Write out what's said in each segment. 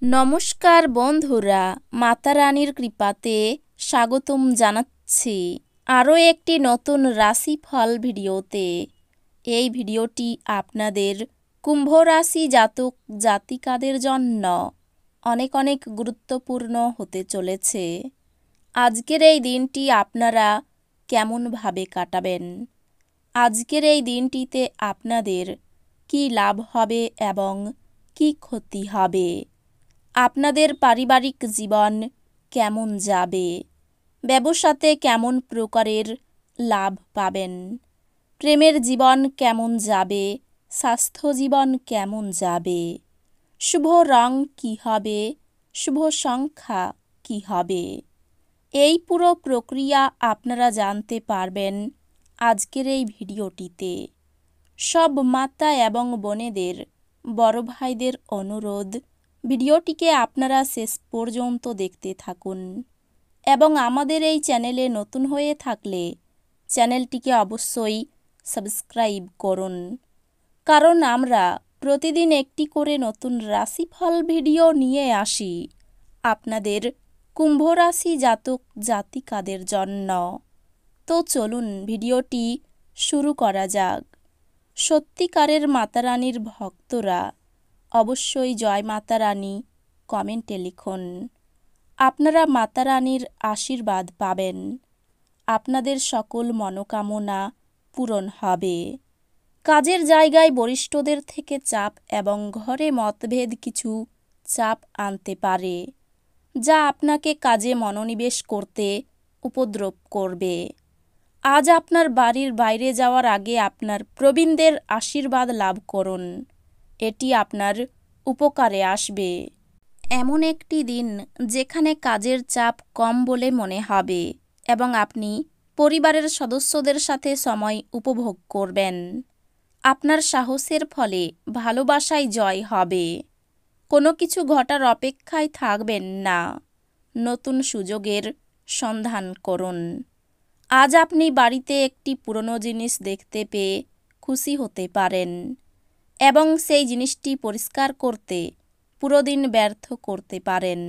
নমস্কার বন্ধুরা, মাতা রানীর কৃপাতে স্বাগতম জানাচ্ছি আরও একটি নতুন রাশিফল ভিডিওতে। এই ভিডিওটি আপনাদের কুম্ভ রাশি জাতক জাতিকাদের জন্য অনেক অনেক গুরুত্বপূর্ণ হতে চলেছে। আজকের এই দিনটি আপনারা কেমনভাবে কাটাবেন, আজকের এই দিনটিতে আপনাদের কি লাভ হবে এবং কি ক্ষতি হবে, আপনাদের পারিবারিক জীবন কেমন যাবে, ব্যবসাতে কেমন প্রকারের লাভ পাবেন, প্রেমের জীবন কেমন যাবে, স্বাস্থ্য জীবন কেমন যাবে, শুভ রং কী হবে, শুভ সংখ্যা কী হবে, এই পুরো প্রক্রিয়া আপনারা জানতে পারবেন আজকের এই ভিডিওটিতে। সব মাতা এবং বোনেদের, বড় ভাইদের অনুরোধ, ভিডিওটিকে আপনারা শেষ পর্যন্ত দেখতে থাকুন এবং আমাদের এই চ্যানেলে নতুন হয়ে থাকলে চ্যানেলটিকে অবশ্যই সাবস্ক্রাইব করুন, কারণ আমরা প্রতিদিন একটি করে নতুন রাশিফল ভিডিও নিয়ে আসি আপনাদের কুম্ভ রাশি জাতক জাতিকাদের জন্য। তো চলুন ভিডিওটি শুরু করা যাক। সত্যিকারের মাতারানীর ভক্তরা অবশ্যই জয় মাতা রানী কমেন্টে লিখুন। আপনারা মাতা রানীর আশীর্বাদ পাবেন, আপনাদের সকল মনোকামনা পূরণ হবে। কাজের জায়গায় বরিষ্ঠদের থেকে চাপ এবং ঘরে মতভেদ কিছু চাপ আনতে পারে, যা আপনাকে কাজে মনোনিবেশ করতে উপদ্রব করবে। আজ আপনার বাড়ির বাইরে যাওয়ার আগে আপনার প্রবীণদের আশীর্বাদ লাভ করুন, এটি আপনার উপকারে আসবে। এমন একটি দিন যেখানে কাজের চাপ কম বলে মনে হবে এবং আপনি পরিবারের সদস্যদের সাথে সময় উপভোগ করবেন। আপনার সাহসের ফলে ভালোবাসায় জয় হবে। কোনো কিছু ঘটার অপেক্ষায় থাকবেন না, নতুন সুযোগের সন্ধান করুন। আজ আপনি বাড়িতে একটি পুরনো জিনিস দেখতে পেয়ে খুশি হতে পারেন এবং সেই জিনিসটি পরিষ্কার করতে পুরো দিন ব্যর্থ করতে পারেন।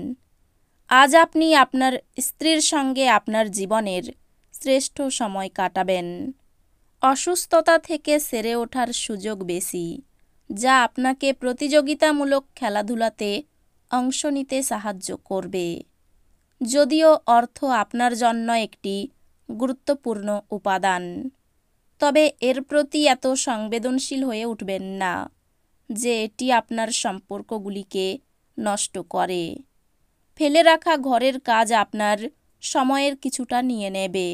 আজ আপনি আপনার স্ত্রীর সঙ্গে আপনার জীবনের শ্রেষ্ঠ সময় কাটাবেন। অসুস্থতা থেকে সেরে ওঠার সুযোগ বেশি, যা আপনাকে প্রতিযোগিতামূলক খেলাধুলাতে অংশ নিতে সাহায্য করবে। যদিও অর্থ আপনার জন্য একটি গুরুত্বপূর্ণ উপাদান, তবে এর প্রতি এত সংবেদনশীল হয়ে উঠবেন না যে এটি আপনার সম্পর্কগুলিকে নষ্ট করে। ফেলে রাখা ঘরের কাজ আপনার সময়ের কিছুটা নিয়ে নেবে।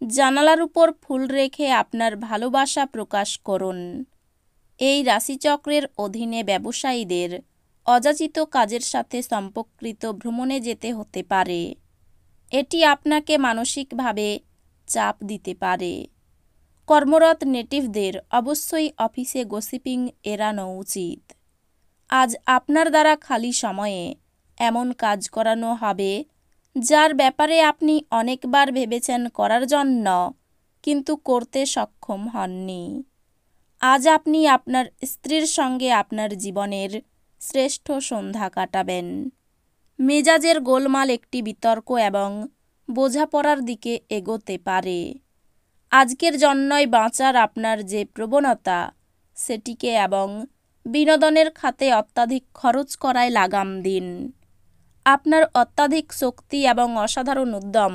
জানালার উপর ফুল রেখে আপনার ভালোবাসা প্রকাশ করুন। এই রাশিচক্রের অধীনে ব্যবসায়ীদের অযাচিত কাজের সাথে সম্পর্কিত ভ্রমণে যেতে হতে পারে। এটি আপনাকে মানসিকভাবে চাপ দিতে পারে। কর্মরত নেটিভদের অবশ্যই অফিসে গসিপিং এড়ানো উচিত। আজ আপনার দ্বারা খালি সময়ে এমন কাজ করানো হবে যার ব্যাপারে আপনি অনেকবার ভেবেছেন করার জন্য, কিন্তু করতে সক্ষম হননি। আজ আপনি আপনার স্ত্রীর সঙ্গে আপনার জীবনের শ্রেষ্ঠ সন্ধ্যা কাটাবেন। মেজাজের গোলমাল একটি বিতর্ক এবং বোঝাপড়ার দিকে এগোতে পারে। আজকের জন্যই বাঁচার আপনার যে প্রবণতা, সেটিকে এবং বিনোদনের খাতে অত্যাধিক খরচ করায় লাগাম দিন। আপনার অত্যাধিক শক্তি এবং অসাধারণ উদ্যম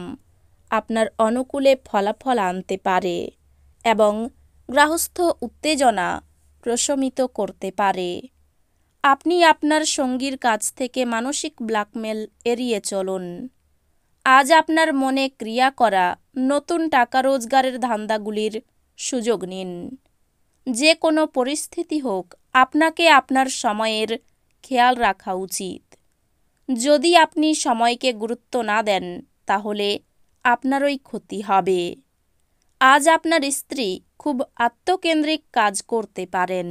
আপনার অনুকূলে ফলাফল আনতে পারে এবং গৃহস্থ উত্তেজনা প্রশমিত করতে পারে। আপনি আপনার সঙ্গীর কাছ থেকে মানসিক ব্ল্যাকমেল এড়িয়ে চলুন। আজ আপনার মনে ক্রিয়া করা নতুন টাকা রোজগারের ধান্দাগুলির সুযোগ নিন। যে কোনো পরিস্থিতি হোক, আপনাকে আপনার সময়ের খেয়াল রাখা উচিত। যদি আপনি সময়কে গুরুত্ব না দেন, তাহলে আপনারই ক্ষতি হবে। আজ আপনার স্ত্রী খুব আত্মকেন্দ্রিক কাজ করতে পারেন,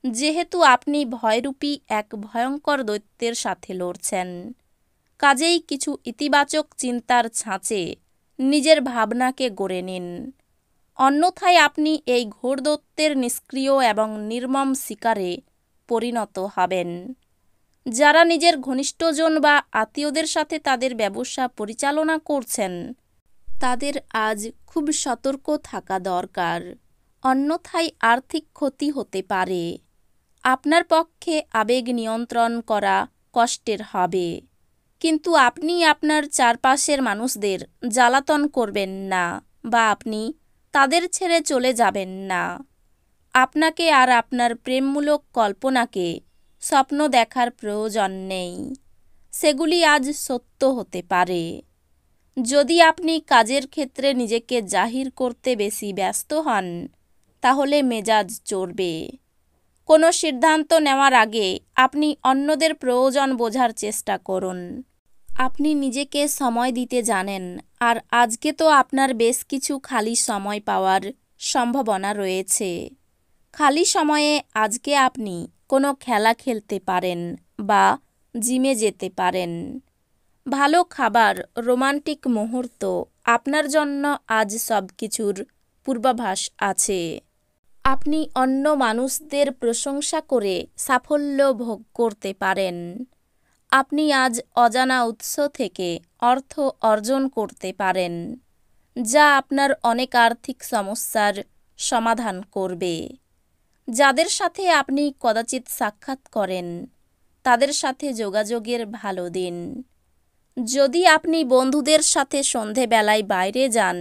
যেহেতু আপনি ভয়রূপী এক ভয়ঙ্কর দৈত্যের সাথে লড়ছেন। কাজেই কিছু ইতিবাচক চিন্তার ছাঁচে নিজের ভাবনাকে গড়ে নিন, অন্যথায় আপনি এই ঘোর দৈত্যের নিষ্ক্রিয় এবং নির্মম শিকারে পরিণত হবেন। যারা নিজের ঘনিষ্ঠজন বা আত্মীয়দের সাথে তাদের ব্যবসা পরিচালনা করছেন, তাদের আজ খুব সতর্ক থাকা দরকার, অন্যথায় আর্থিক ক্ষতি হতে পারে। আপনার পক্ষে আবেগ নিয়ন্ত্রণ করা কষ্টের হবে, কিন্তু আপনি আপনার চারপাশের মানুষদের জ্বালাতন করবেন না বা আপনি তাদের ছেড়ে চলে যাবেন না। আপনাকে আর আপনার প্রেমমূলক কল্পনাকে স্বপ্ন দেখার প্রয়োজন নেই, সেগুলি আজ সত্য হতে পারে। যদি আপনি কাজের ক্ষেত্রে নিজেকে জাহির করতে বেশি ব্যস্ত হন, তাহলে মেজাজ চড়বে। কোনো সিদ্ধান্ত নেওয়ার আগে আপনি অন্যদের প্রয়োজন বোঝার চেষ্টা করুন। আপনি নিজেকে সময় দিতে জানেন, আর আজকে তো আপনার বেশ কিছু খালি সময় পাওয়ার সম্ভাবনা রয়েছে। খালি সময়ে আজকে আপনি কোনো খেলা খেলতে পারেন বা জিমে যেতে পারেন। ভালো খাবার, রোমান্টিক মুহূর্ত, আপনার জন্য আজ সব কিছুর পূর্বাভাস আছে। আপনি অন্য মানুষদের প্রশংসা করে সাফল্য ভোগ করতে পারেন। আপনি আজ অজানা উৎস থেকে অর্থ অর্জন করতে পারেন, যা আপনার অনেক আর্থিক সমস্যার সমাধান করবে। যাদের সাথে আপনি কদাচিৎ সাক্ষাৎ করেন, তাদের সাথে যোগাযোগের ভালো দিন। যদি আপনি বন্ধুদের সাথে সন্ধেবেলায় বাইরে যান,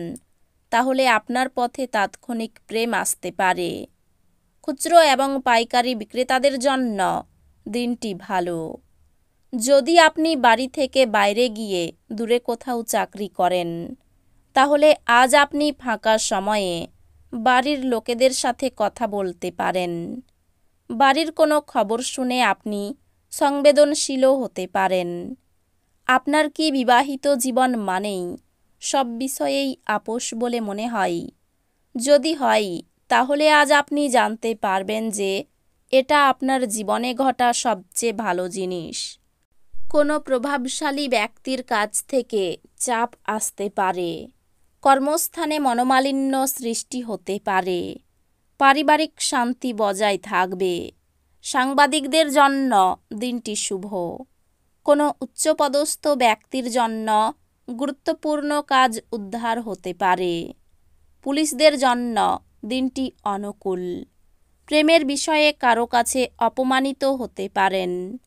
তাহলে আপনার পথে তাৎক্ষণিক প্রেম আসতে পারে। খুচরো এবং পাইকারি বিক্রেতাদের জন্য দিনটি ভালো। যদি আপনি বাড়ি থেকে বাইরে গিয়ে দূরে কোথাও চাকরি করেন, তাহলে আজ আপনি ফাঁকা সময়ে বাড়ির লোকেদের সাথে কথা বলতে পারেন। বাড়ির কোনো খবর শুনে আপনি সংবেদনশীলও হতে পারেন। আপনার কি বিবাহিত জীবন মানেই সব বিষয়েই আপোষ বলে মনে হয়? যদি হয়, তাহলে আজ আপনি জানতে পারবেন যে এটা আপনার জীবনে ঘটা সবচেয়ে ভালো জিনিস। কোনো প্রভাবশালী ব্যক্তির কাছ থেকে চাপ আসতে পারে। কর্মস্থানে মনোমালিন্য সৃষ্টি হতে পারে। পারিবারিক শান্তি বজায় থাকবে। সাংবাদিকদের জন্য দিনটি শুভ। কোনো উচ্চপদস্থ ব্যক্তির জন্য গুরুত্বপূর্ণ কাজ উদ্ধার হতে পারে। পুলিশদের জন্য দিনটি অনুকূল। প্রেমের বিষয়ে কারো কাছে অপমানিত হতে পারেন।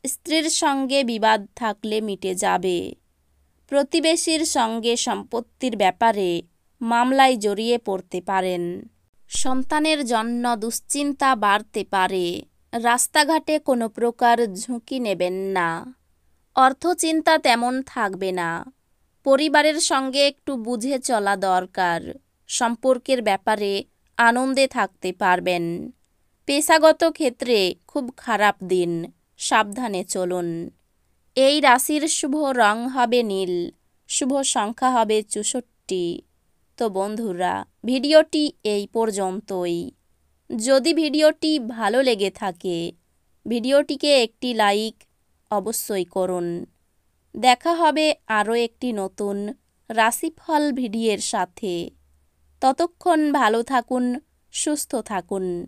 স্ত্রীর সঙ্গে বিবাদ থাকলে মিটে যাবে। প্রতিবেশীর সঙ্গে সম্পত্তির ব্যাপারে মামলায় জড়িয়ে পড়তে পারেন। সন্তানের জন্য দুশ্চিন্তা বাড়তে পারে। রাস্তাঘাটে কোনো প্রকার ঝুঁকি নেবেন না। অর্থচিন্তা তেমন থাকবে না। পরিবারের সঙ্গে একটু বুঝে চলা দরকার। সম্পর্কের ব্যাপারে আনন্দে থাকতে পারবেন। পেশাগত ক্ষেত্রে খুব খারাপ দিন, সাবধানে চলুন। এই রাশির শুভ রং হবে নীল, শুভ সংখ্যা হবে 64। তো বন্ধুরা, ভিডিওটি এই পর্যন্তই। যদি ভিডিওটি ভালো লেগে থাকে, ভিডিওটিকে একটি লাইক অবশ্যই করুন। দেখা হবে আরও একটি নতুন রাশিফল ভিডিওর সাথে। ততক্ষণ ভালো থাকুন, সুস্থ থাকুন,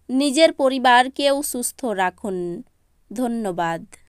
নিজের পরিবারকেও সুস্থ রাখুন। ধন্যবাদ।